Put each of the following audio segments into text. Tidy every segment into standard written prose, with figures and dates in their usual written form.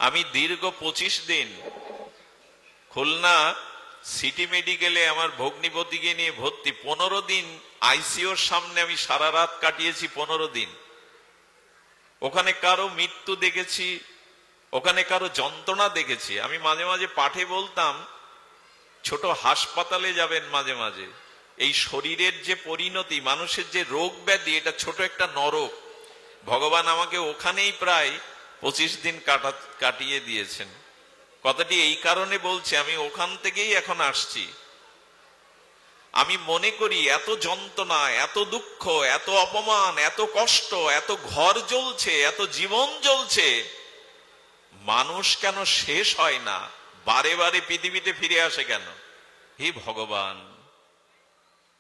আমি দীর্ঘ 25 দিন খুলনা সিটি মেডিকেলে আমার ভগ্নিপতিকে নিয়ে ভর্তি। 15 দিন আইসিইউর সামনে আমি সারা রাত কাটিয়েছি। 15 দিন ওখানে কারো মৃত্যু দেখেছি, ওখানে কারো যন্ত্রণা দেখেছি। আমি মাঝে মাঝে পাঠে বলতাম, ছোট হাসপাতালে যাবেন মাঝে মাঝে, এই শরীরের যে পরিণতি, মানুষের যে রোগ ব্যাধি, এটা ছোট একটা নরক। ভগবান আমাকে ওখানেই প্রায় 25 দিন কাটিয়ে দিয়েছেন। কথাটি এই কারণে বলছি, আমি ওখান থেকেই এখন আসছি। আমি মনে করি এত যন্ত্রণা, এত দুঃখ, এত অপমান, এত কষ্ট, এত ঘর জ্বলছে, এত জীবন জ্বলছে, মানুষ কেন শেষ হয় না? বারে বারে পৃথিবীতে ফিরে আসে কেন? হে ভগবান,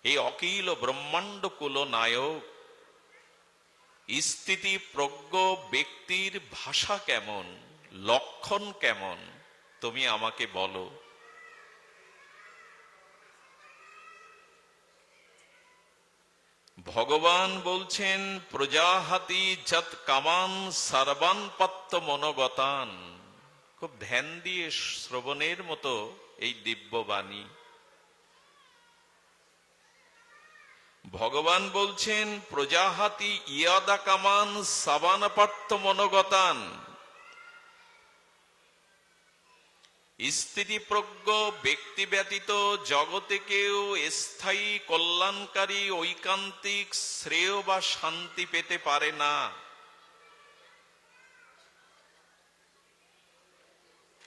এই অখিল ব্রহ্মাণ্ড কুল নায়ক, স্থিতি প্রজ্ঞ ব্যক্তির ভাষা কেমন, লক্ষণ কেমন, তুমি আমাকে বলো। ভগবান বলছেন, প্রজাহাতি যত কামান সর্বান পত্ত মনোগতান। খুব ধ্যান দিয়ে শ্রবণের মতো এই দিব্যবাণী। ভগবান বলছেন, প্রজাহাতি ইয়াদা কামান সাবানপার্থ মনোগতান। স্থিতিপ্রজ্ঞ ব্যক্তি ব্যতীত জগতে কেউ স্থায়ী কল্যাণকারী ঐকান্তিক শ্রেয় বা শান্তি পেতে পারে না।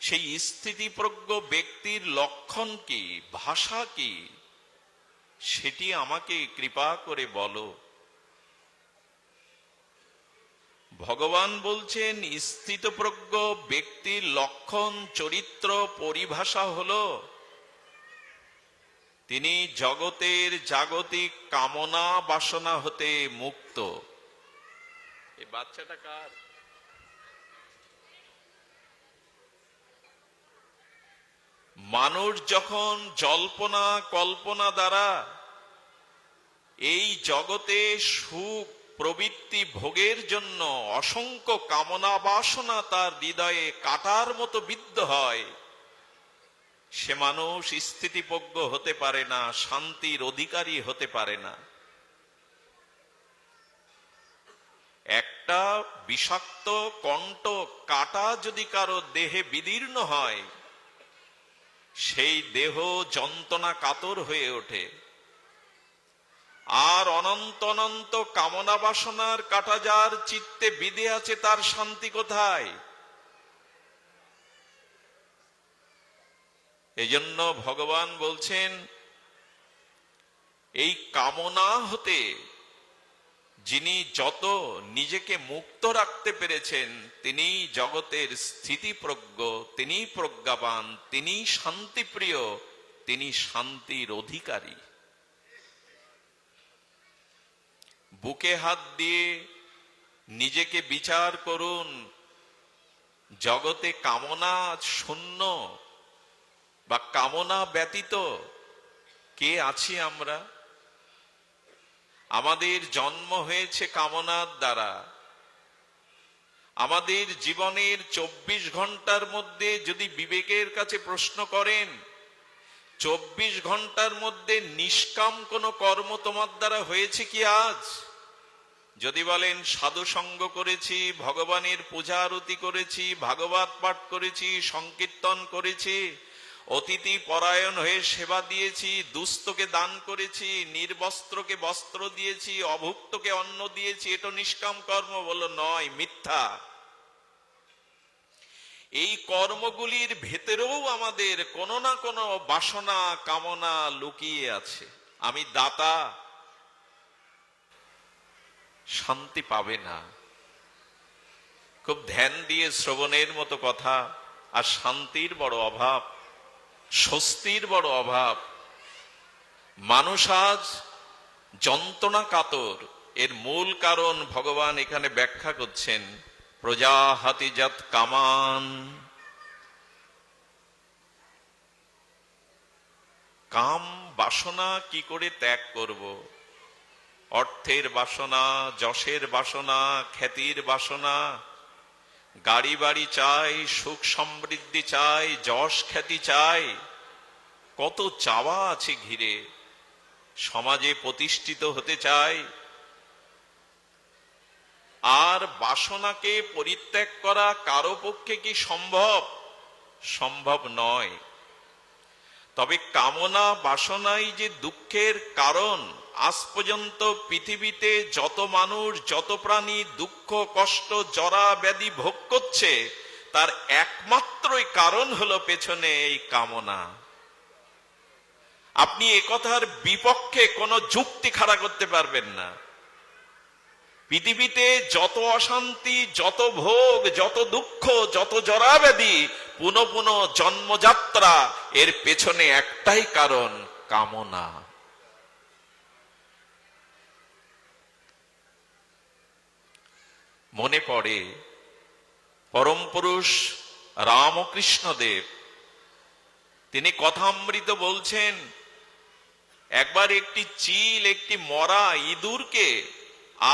সেই স্থিতিপ্রজ্ঞ ব্যক্তির লক্ষণ কি, ভাষা কি, সেটি আমাকে কৃপা করে বলো। ভগবান বলছেন, স্থিতপ্রজ্ঞ ব্যক্তির লক্ষণ, চরিত্র, পরিভাষা হলো তিনি জগতের জাগতিক কামনা বাসনা হতে মুক্ত। এই বাচ্চাটা কার? মানুষ যখন জল্পনা কল্পনা দ্বারা এই জগতে সুখ প্রবৃত্তি ভোগের জন্য অসংখ্য কামনা বাসনা তার হৃদয়ে কাটার মতো বিদ্ধ হয়, সে মানুষ স্থিতিপ্রজ্ঞ হতে পারে না, শান্তির অধিকারী হতে পারে না। একটা বিষাক্ত কণ্ঠ কাটা যদি কারো দেহে বিদীর্ণ হয়, সেই দেহ যন্ত্রণা কাতর হয়ে ওঠে। আর অনন্ত অনন্ত কামনা বাসনার কাটা যার চিত্তে বিধে আছে, তার শান্তি কোথায়? এজন্য ভগবান বলছেন, এই কামনা হতে যিনি যত নিজেকে মুক্ত রাখতে পেরেছেন, তিনি জগতের স্থিতিপ্রজ্ঞ, তিনি প্রজ্ঞাবান, তিনি শান্তিপ্রিয়, তিনি শান্তির অধিকারী। বুকে হাত দিয়ে নিজেকে বিচার করুন, জগতে কামনা শূন্য বা কামনা ব্যতীত কে আছি আমরা? আমাদের জন্ম হয়েছে কামনার দ্বারা। আমাদের জীবনের 24 ঘন্টার মধ্যে যদি বিবেকের কাছে প্রশ্ন করেন, 24 ঘন্টার মধ্যে নিষ্কাম কোনো কর্ম তোমার দ্বারা হয়েছে কি আজ? যদি বলেন সাধু সঙ্গ করেছি, ভগবানের পূজা আরতি করেছি, ভাগবত পাঠ করেছি, সংকীর্তন করেছি, অতিথি পরায়ণ হয়ে সেবা দিয়েছি, দুস্থকে দান করেছি, নির্বস্ত্রকে বস্ত্র দিয়েছি, অভুক্তকে অন্ন দিয়েছি, এটা নিষ্কাম কর্ম? বলো নয়, মিথ্যা। এই কর্মগুলির ভেতরেও আমাদের কোনো না কোনো বাসনা কামনা লুকিয়ে আছে। আমি দাতা, শান্তি পাবে না। খুব ধ্যান দিয়ে শ্রবণের মতো কথা। আর শান্তির বড় অভাব, স্বস্তির বড় অভাব। মানুষ আজ যন্ত্রণা কাতর। এর মূল কারণ ভগবান এখানে ব্যাখ্যা করছেন, প্রজাহাতি যত কামান। কাম বাসনা কি করে ত্যাগ করব? অর্থের বাসনা, যশের বাসনা, খ্যাতির বাসনা, গাড়ি বাড়ি চাই, সুখ সমৃদ্ধি চাই, যশ খ্যাতি চাই, কত চাওয়া আছে ঘিরে, সমাজে প্রতিষ্ঠিত হতে চাই। আর বাসনাকে পরিত্যাগ করা কারো পক্ষে কি সম্ভব? সম্ভব নয়। তবে কামনা বাসনাই যে দুঃখের কারণ, আজ পর্যন্ত পৃথিবীতে যত মানুষ যত প্রাণী দুঃখ কষ্ট জরা ব্যাধি ভোগ করছে, তার একমাত্রই কারণ হলো পেছনে এই কামনা। আপনি একথার বিপক্ষে কোনো যুক্তি খাড়া করতে পারবেন না। পৃথিবীতে যত অশান্তি, যত ভোগ, যত দুঃখ, যত জরা ব্যাধি, পুনঃ পুনঃ জন্মযাত্রা, এর পেছনে একটাই কারণ, কামনা। মনে পড়ে পরম পুরুষ রামকৃষ্ণ দেব, তিনি কথামৃত বলছেন, একবার একটি চিল একটি মরা ইঁদুরকে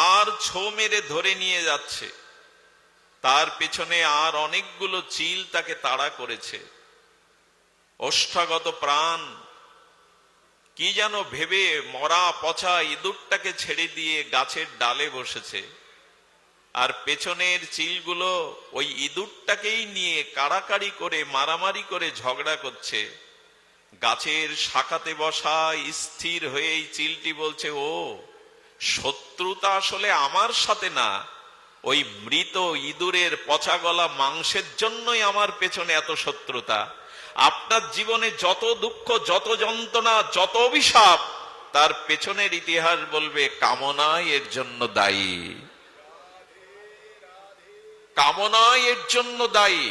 আর ছো মেরে ধরে নিয়ে যাচ্ছে, তার পেছনে আর অনেকগুলো চিল তাকে তাড়া করেছে। ওষ্ঠাগত প্রাণ কি যেন ভেবে মরা পচা ইঁদুরটাকে ছেড়ে দিয়ে গাছের ডালে বসেছে, আর পেছনের চিলগুলো ওই ইঁদুরটাকেই নিয়ে কাড়াকাড়ি করে মারামারি করে ঝগড়া করছে। গাছের শাখাতে বসা স্থির হয়ে এই চিলটি বলছে, ও শত্রুতা আসলে আমার সাথে না, ওই মৃত ইঁদুরের পচা গলা মাংসের জন্যই আমার পেছনে এত শত্রুতা। আপনার জীবনে যত দুঃখ, যত যন্ত্রণা, যত অভিশাপ, তার পেছনের ইতিহাস বলবে কামনাই এর জন্য দায়ী, কামনাই এর জন্য দায়ী।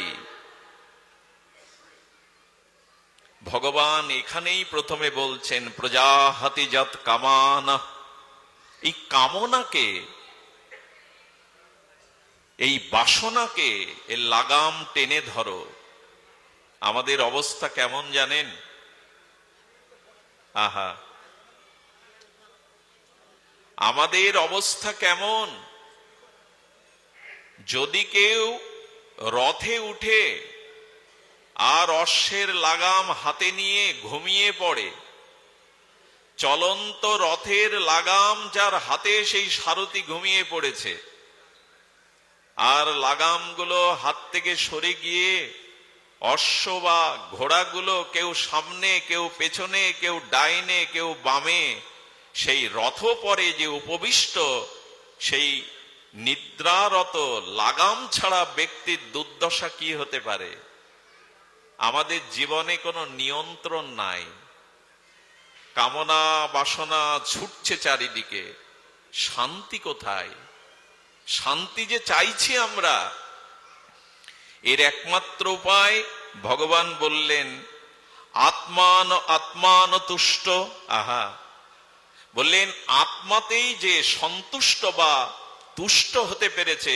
ভগবান এখানেই প্রথমে বলছেন, প্রজাহাতি জাত কামানা। এই কামনাকে, এই বাসনাকে এর লাগাম টেনে ধরো। আমাদের অবস্থা কেমন জানেন? আহা, আমাদের অবস্থা কেমন? যদি কেউ রথে উঠে আর অশ্বের লাগাম হাতে নিয়ে ঘুমিয়ে পড়ে, চলন্ত রথের লাগাম যার হাতে, সেই সারথি ঘুমিয়ে পড়েছে, আর লাগামগুলো হাত থেকে সরে গিয়ে অশ্ব বা ঘোড়াগুলো কেউ সামনে, কেউ পেছনে, কেউ ডাইনে, কেউ বামে, সেই রথ পরে যে উপবিষ্ট, সেই নিদ্রারত লাগাম ছাড়া ব্যক্তির দুর্দশা কি হতে পারে? আমাদের জীবনে কোনো নিয়ন্ত্রণ নাই, কামনা বাসনা ছুটছে চারিদিকে। শান্তি কোথায়? শান্তি যে চাইছি আমরা, এর একমাত্র উপায় ভগবান বললেন, আত্মান তুষ্ট। আহা, বললেন আত্মাতেই যে সন্তুষ্ট বা তুষ্ট হতে পেরেছে,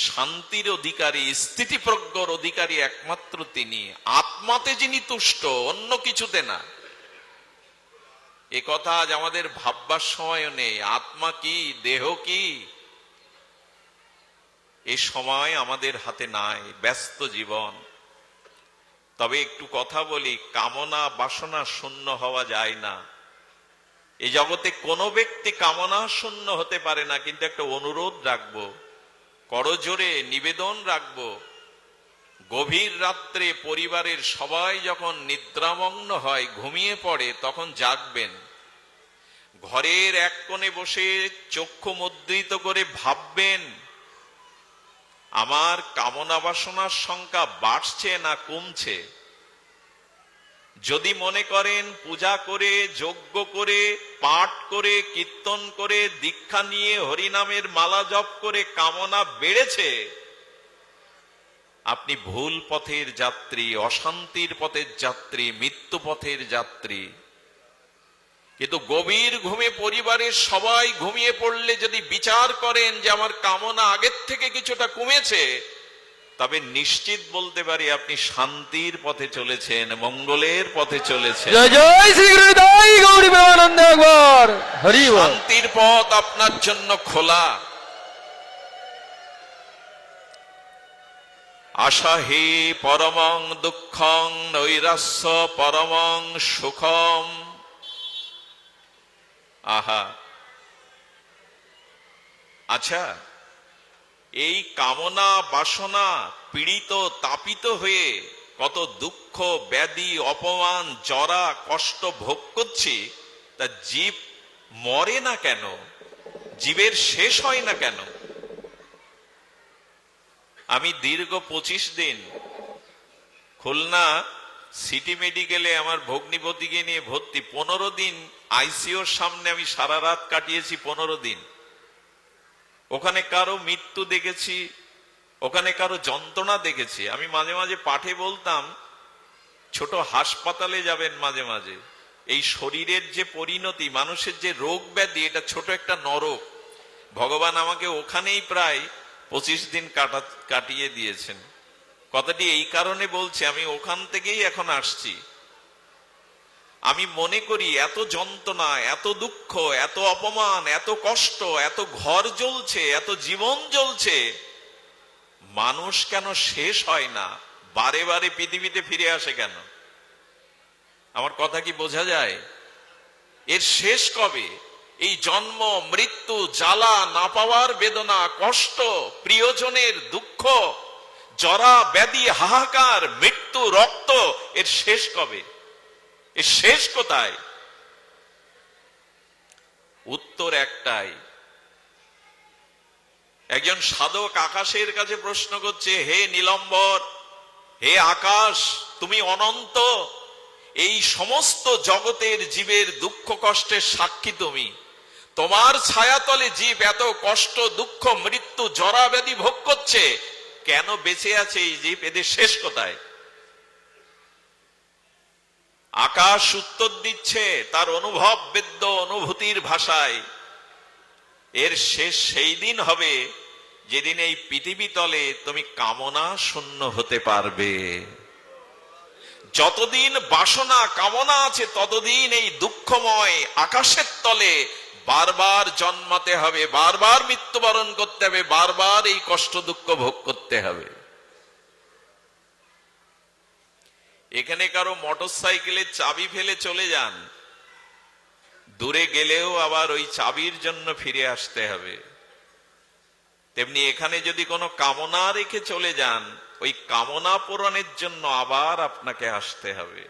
শান্তির অধিকারী, স্থিতিপ্রজ্ঞর অধিকারী একমাত্র তিনি। আত্মাতে যিনি তুষ্ট, অন্য কিছুতে না। এ কথা আজ আমাদের ভাববার সময়ও নেই। আত্মা কি, দেহ কি, এ সময় আমাদের হাতে নাই, ব্যস্ত জীবন। তবে একটু কথা বলি, কামনা বাসনা শূন্য হওয়া যায় না। এই জগতে কোনো ব্যক্তি কামনা শূন্য হতে পারে না। কিন্তু একটা অনুরোধ রাখবো, করজোরে নিবেদন রাখবো, গভীর রাত্রে পরিবারের সবাই যখন নিদ্রামগ্ন হয়, ঘুমিয়ে পড়ে, তখন জাগবেন। ঘরের এক কোণে বসে চক্ষু মুদ্রিত করে ভাববেন, আমার কামনা বাসনার সংখ্যা বাড়ছে না কমছে। যদি মনে করেন পূজা করে, যজ্ঞ করে, পাঠ করে, কীর্তন করে, দীক্ষা নিয়ে, হরিনামের মালা জপ করে কামনা বেড়েছে, আপনি ভুল পথের যাত্রী, অশান্তির পথের যাত্রী, মৃত্যু পথের যাত্রী। কিন্তু গভীর ঘুমে পরিবারের সবাই ঘুমিয়ে পড়লে যদি বিচার করেন যে আমার কামনা আগের থেকে কিছুটা কমেছে, তবে নিশ্চিত বলতে পারি আপনি শান্তির পথে চলেছেন, মঙ্গলের পথে চলেছেন। জয় জয় শ্রী গুরুদেব গৌরী প্রেমানন্দ একবার হরি বল। শান্তির পথ আপনার জন্য খোলা। আশা হে পরমং দুঃখং নৈরাস্য পরমং সুখম। আহা, আচ্ছা, এই কামনা বাসনা পীড়িত তাপিত হয়ে কত দুঃখ ব্যাধি অপমান জরা কষ্ট ভোগ করছি, তা জীব মরে না কেন? জীবের শেষ হয় না কেন? আমি দীর্ঘ 25 দিন খুলনা সিটি মেডিকেলে আমার ভগ্নিপতিকে নিয়ে ভর্তি। 15 দিন আইসিইউর সামনে আমি সারা রাত কাটিয়েছি। 15 দিন ওখানে কারো মৃত্যু দেখেছি, ওখানে কারো যন্ত্রণা দেখেছি। আমি মাঝে মাঝে পাঠে বলতাম, ছোট হাসপাতালে যাবেন মাঝে মাঝে। এই শরীরের যে পরিণতি, মানুষের যে রোগ ব্যাধি, এটা ছোট একটা নরক। ভগবান আমাকে ওখানেই প্রায় 25 দিন কাটিয়ে দিয়েছেন। কথাটি এই কারণে বলছি, আমি ওখান থেকেই এখন আসছি। আমি মনে করি এত যন্ত্রণা, এত দুঃখ, এত অপমান, এত কষ্ট, এত ঘর জ্বলছে, এত জীবন জ্বলছে, মানুষ কেন শেষ হয় না? বারে বারে পৃথিবীতে ফিরে আসে কেন? আমার কথা কি বোঝা যায়? এর শেষ কবে? এই জন্ম মৃত্যু, জ্বালা, না পাওয়ার বেদনা, কষ্ট, প্রিয়জনের দুঃখ, জরা ব্যাধি, হাহাকার, মৃত্যু, রক্ত, এর শেষ কবে? এর শেষ কোথায়? উত্তর একটাই। একজন সাধক আকাশের কাছে প্রশ্ন করছে, হে নীলম্বর, হে আকাশ, তুমি অনন্ত, এই সমস্ত জগতের জীবের দুঃখ কষ্টের সাক্ষী তুমি। তোমার ছায়াতলে জীব এত কষ্ট, দুঃখ, মৃত্যু, জরা ব্যাধি ভোগ করছে, কেন বেঁচে আছে এই জীব? এদের শেষ কোথায়? আকাশ উত্তর দিচ্ছে তার অনুভব বেদ্য অনুভূতির ভাষায়, এর শেষ সেই দিন হবে যেদিন এই পৃথিবী তলে তুমি কামনা শূন্য হতে পারবে। যতদিন বাসনা কামনা আছে, ততদিন এই দুঃখময় আকাশের তলে বারবার জন্মাতে হবে, বারবার মৃত্যুবরণ করতে হবে, বারবার এই কষ্ট দুঃখ ভোগ করতে হবে। এখানে কারো মোটর সাইকেলের চাবি ফেলে চলে যান, দূরে গেলেও আবার ওই চাবির জন্য ফিরে আসতে হবে। তেমনি এখানে যদি কোনো কামনা রেখে চলে যান, ওই কামনা পূরণের জন্য আবার আপনাকে আসতে হবে।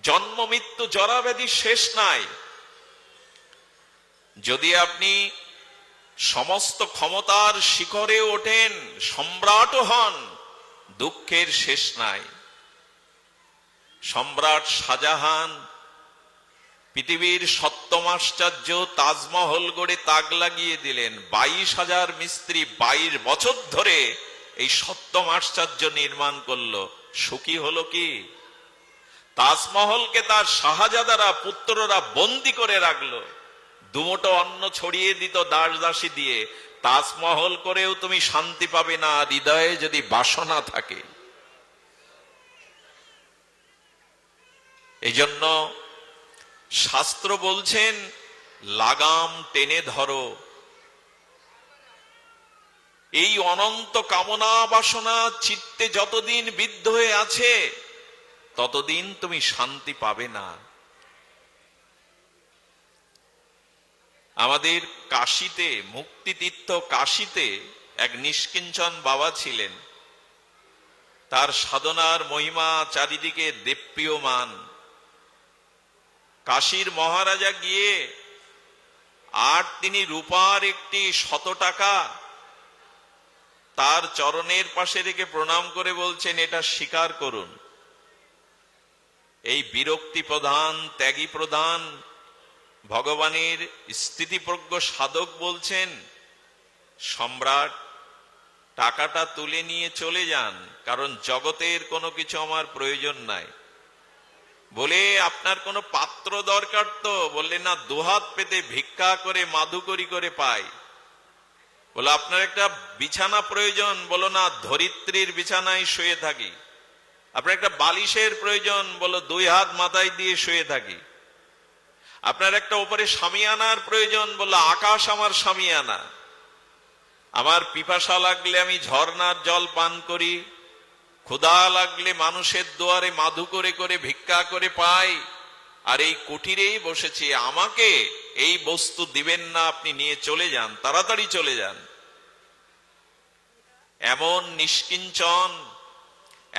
জন্ম মৃত্যু জরা ব্যাধি শেষ নাই। যদি আপনি সমস্ত ক্ষমতার শিখরে ওঠেন, সম্রাট হন, দুঃখের শেষ নাই। সম্রাট শাহজাহান পৃথিবীর সপ্তম আশ্চর্য তাজমহল গড়ে তাক লাগিয়ে দিলেন। 22,000 মিস্ত্রি 22 বছর ধরে এই সপ্তম আশ্চর্য নির্মাণ করলো। সুখী হলো কি? তাজমহলকে তার শাহজাদারা, পুত্ররা বন্দি করে রাখলো, দুমুঠো অন্ন ছড়িয়ে দিত দাস দাসী দিয়ে। তাজমহল করেও তুমি শান্তি পাবে না হৃদয়ে যদি বাসনা থাকে। এই জন্য শাস্ত্র বলছেন, লাগাম টেনে ধরো। এই অনন্ত কামনা বাসনা চিত্তে যতদিন বিদ্ধ হয়ে আছে, ততদিন তুমি শান্তি পাবে না। আমাদের কাশীতে, মুক্তিতীর্থ কাশীতে এক নিষ্কিঞ্চন বাবা ছিলেন। তার সাধনার মহিমা চারিদিকে দেপ্রিয়মান। কাশীর মহারাজা গিয়ে আর তিনি রূপার একটি 100 টাকা তার চরণের পাশে রেখে প্রণাম করে বলছেন, এটা স্বীকার করুন। এই বিরক্তি প্রধান, ত্যাগী প্রধান ভগবানের স্থিতিপ্রজ্ঞ সাধক বলছেন, সম্রাট, টাকাটা তুলে নিয়ে চলে যান, কারণ জগতের কোনো কিছু আমার প্রয়োজন নাই। বলে, আপনার কোনো পাত্র দরকার তো? বললেন, না, দুহাত পেতে ভিক্ষা করে মাধুকরি করে পাই। বলে, আপনার একটা বিছানা প্রয়োজন? বলো, না, ধরিত্রীর বিছানায় শুয়ে থাকি। আপনার একটা বালিশের প্রয়োজন? বলো, 2 হাত মাথায় দিয়ে শুয়ে থাকি। আপনার একটা উপরে শামিয়ানার প্রয়োজন? বললো, আকাশ আমার শামিয়ানা। আমার পিপাসা লাগলে আমি ঝর্ণার জল পান করি, ক্ষুধা লাগলে মানুষের দুয়ারে মাধু করে করে ভিক্ষা করে পাই, আর এই কুটিরেই বসেছি, আমাকে এই বস্তু দিবেন না, আপনি নিয়ে চলে যান, তাড়াতাড়ি চলে যান। এমন নিষ্কিঞ্চন,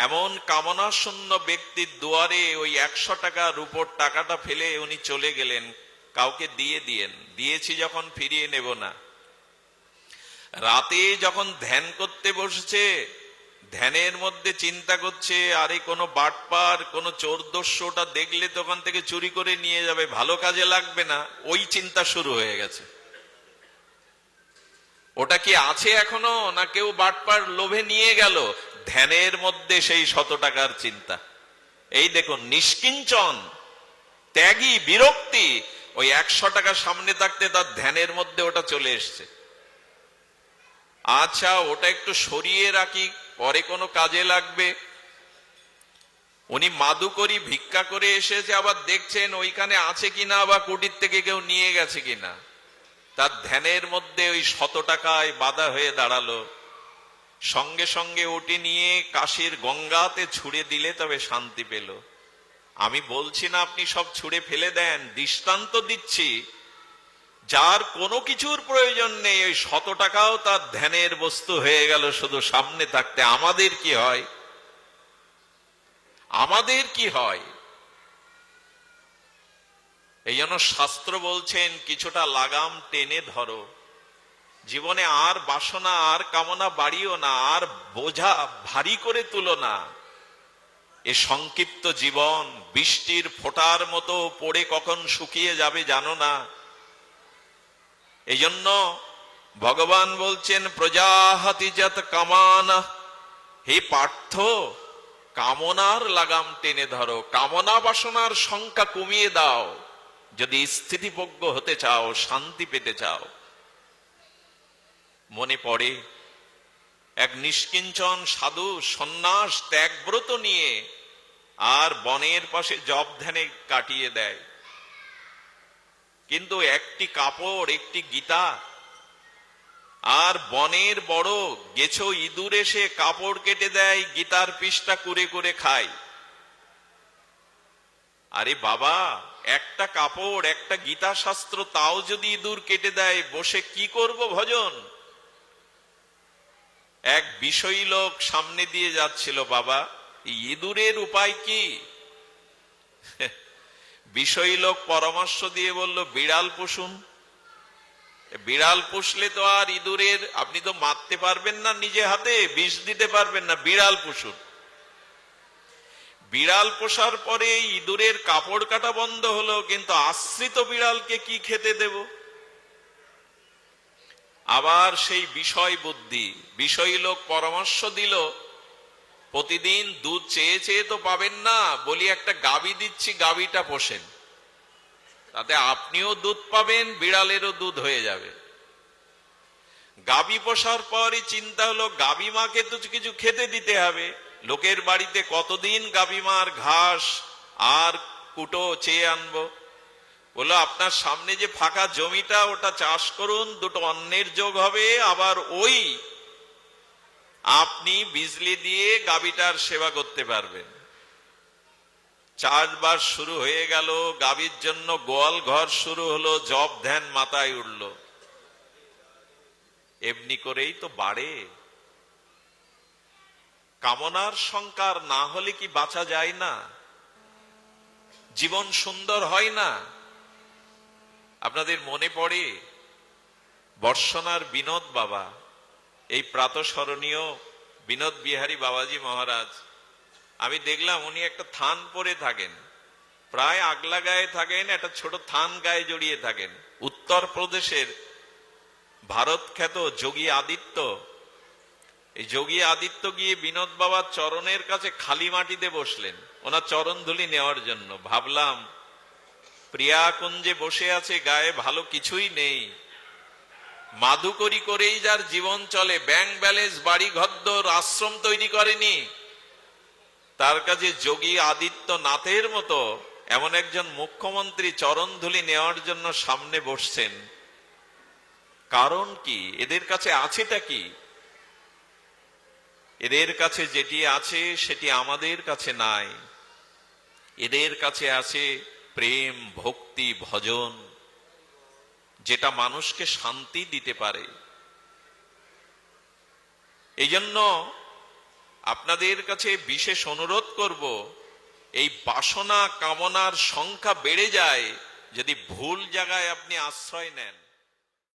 এমন কামনা শূন্য ব্যক্তির দুয়ারে ওই 100 টাকা রূপোর টাকাটা ফেলে উনি চলে গেলেন, কাউকে দিয়ে দিয়েন, দিয়েছি যখন ফিরিয়ে নেব না। রাতে যখন ধ্যান করতে বসেছে, ধ্যানের মধ্যে চিন্তা করছে, আরে কোনো বাটপার কোনো চোর দস্যুটা দেখলে তখন থেকে চুরি করে নিয়ে যাবে, ভালো কাজে লাগবে না, ওই চিন্তা শুরু হয়ে গেছে। ওটা কি আছে এখনো, না কেউ বাটপার লোভে নিয়ে গেল? ধ্যানের মধ্যে সেই 100 টাকার চিন্তা। এই দেখুন, নিষ্কিঞ্চন, ত্যাগী, বিরক্তি, ওই 100 টাকা সামনে থাকতে তার ধ্যানের মধ্যে ওটা চলে এসছে। আচ্ছা, ওটা একটু সরিয়ে রাখি, পরে কোনো কাজে লাগবে। উনি মাদু করি ভিক্ষা করে এসেছে, আবার দেখছেন ওইখানে আছে কিনা, বা কুটির থেকে কেউ নিয়ে গেছে কিনা। তার ধ্যানের মধ্যে ওই 100 টাকায় বাধা হয়ে দাঁড়ালো। সঙ্গে সঙ্গে ওটি নিয়ে কাশীর গঙ্গাতে ছুড়ে দিলে তবে শান্তি পেল। আমি বলছি না আপনি সব ছুড়ে ফেলে দেন, দৃষ্টান্ত দিচ্ছি। যার কোনো কিছুর প্রয়োজন নেই, ওই 100 টাকাও তার ধ্যানের বস্তু হয়ে গেল শুধু সামনে থাকতে। আমাদের কি হয়? আমাদের কি হয়? এই জন্য শাস্ত্র বলছেন, কিছুটা লাগাম টেনে ধরো। জীবনে আর বাসনা আর কামনা বাড়িও না, আর বোঝা ভারী করে তুলো না। এ সংক্ষিপ্ত জীবন বৃষ্টির ফোঁটার মতো পড়ে কখন শুকিয়ে যাবে জানো না। এই জন্য ভগবান বলছেন, প্রজাহতি যত কামানা, হে পার্থ, কামনার লাগাম টেনে ধরো, কামনা বাসনার সংখ্যা কমিয়ে দাও, যদি স্থিতিভোগ্য হতে চাও, শান্তি পেতে চাও। মনে পড়ে এক নিষ্কিঞ্চন সাধু সন্ন্যাস ত্যাগব্রত নিয়ে আর বনের পাশে জপ ধ্যানে কাটিয়ে দেয়, কিন্তু একটি কাপড়, একটি গীতা, আর বনের বড় গেছো ইঁদুর এসে কাপড় কেটে দেয়, গীতার পৃষ্ঠা কুরে কুরে খায়। আরে বাবা, একটা কাপড়, একটা গীতা শাস্ত্র, তাও যদি ইঁদুর কেটে দেয়, বসে কি করব ভজন? এক বিষয়ী লোক সামনে দিয়ে যাচ্ছিল, বাবা ইঁদুরের উপায় কি? বিষয়ী লোক পরামর্শ দিয়ে বলল, বিড়াল পুষুন। বিড়াল পুষলে তো আর ইঁদুরের, আপনি তো মারতে পারবেন না নিজে হাতে, বিষ দিতে পারবেন না, বিড়াল পুষুন। বিড়াল পোষার পরে ইঁদুরের কাপড় কাটা বন্ধ হলো, কিন্তু আশ্রিত বিড়ালকে কি খেতে দেব? আবার সেই বিষয় বুদ্ধি, বিষয়ী লোক পরামর্শ দিল, প্রতিদিন দুধ চেয়ে চেয়ে তো পাবেন না, বলি একটা গাভী দিচ্ছি, গাভীটা পোষেন, তাতে আপনিও দুধ পাবেন, বিড়ালেরও দুধ হয়ে যাবে। গাভী পোষার পরই চিন্তা হলো, গাভী মাকে তো কিছু খেতে দিতে হবে। লোকের বাড়িতে কতদিন গাভী মার ঘাস আর কুটো চেয়ে আনবো? বললো, আপনার সামনে যে ফাঁকা জমিটা, ওটা চাষ করুন, দুটো অন্নের যোগ হবে, আবার ওই আপনি বিজলি দিয়ে গাভীটার সেবা করতে পারবেন। চাষবাস শুরু হয়ে গেল, গাভীর জন্য গোয়াল ঘর শুরু হলো, জপ ধ্যান মাথায় উঠল। এমনি করেই তো বাড়ে। কামনার সংকার না হলে কি বাঁচা যায় না? জীবন সুন্দর হয় না? আপনাদের মনে পড়ে বর্ষনার বিনোদ বাবা, এই প্রাতঃস্মরণীয় বিনোদ বিহারী বাবাজি মহারাজ। আমি দেখলাম উনি একটা থান পরে থাকেন, প্রায় আগলা গায়ে থাকেন, একটা ছোট থান গায়ে জড়িয়ে থাকেন। উত্তরপ্রদেশের ভারত খ্যাত যোগী আদিত্য, এই যোগী আদিত্য গিয়ে বিনোদ বাবার চরণের কাছে খালি মাটিতে বসলেন ওনার চরণ ধুলি নেওয়ার জন্য। ভাবলাম, প্রিয়া কুঞ্জে বসে আছে, গায়ে ভালো কিছুই নেই, মাদুকরি করেই যার জীবন চলে, ব্যাংক ব্যালেন্স, বাড়ি ঘরদোর, আশ্রম তৈরি করেনি, তার কাছে যোগী আদিত্যনাথের মতো এমন একজন মুখ্যমন্ত্রী চরণ ধুলি নেওয়ার জন্য সামনে বসছেন। কারণ কি? এদের কাছে আছেটা কি? এদের কাছে যেটি আছে সেটি আমাদের কাছে নাই। এদের কাছে আছে প্রেম, ভক্তি, ভজন, যেটা মানুষকে শান্তি দিতে পারে। এই জন্য আপনাদের কাছে বিশেষ অনুরোধ করব, এই বাসনা কামনার সংখ্যা বেড়ে যায় যদি ভুল জায়গায় আপনি আশ্রয় নেন।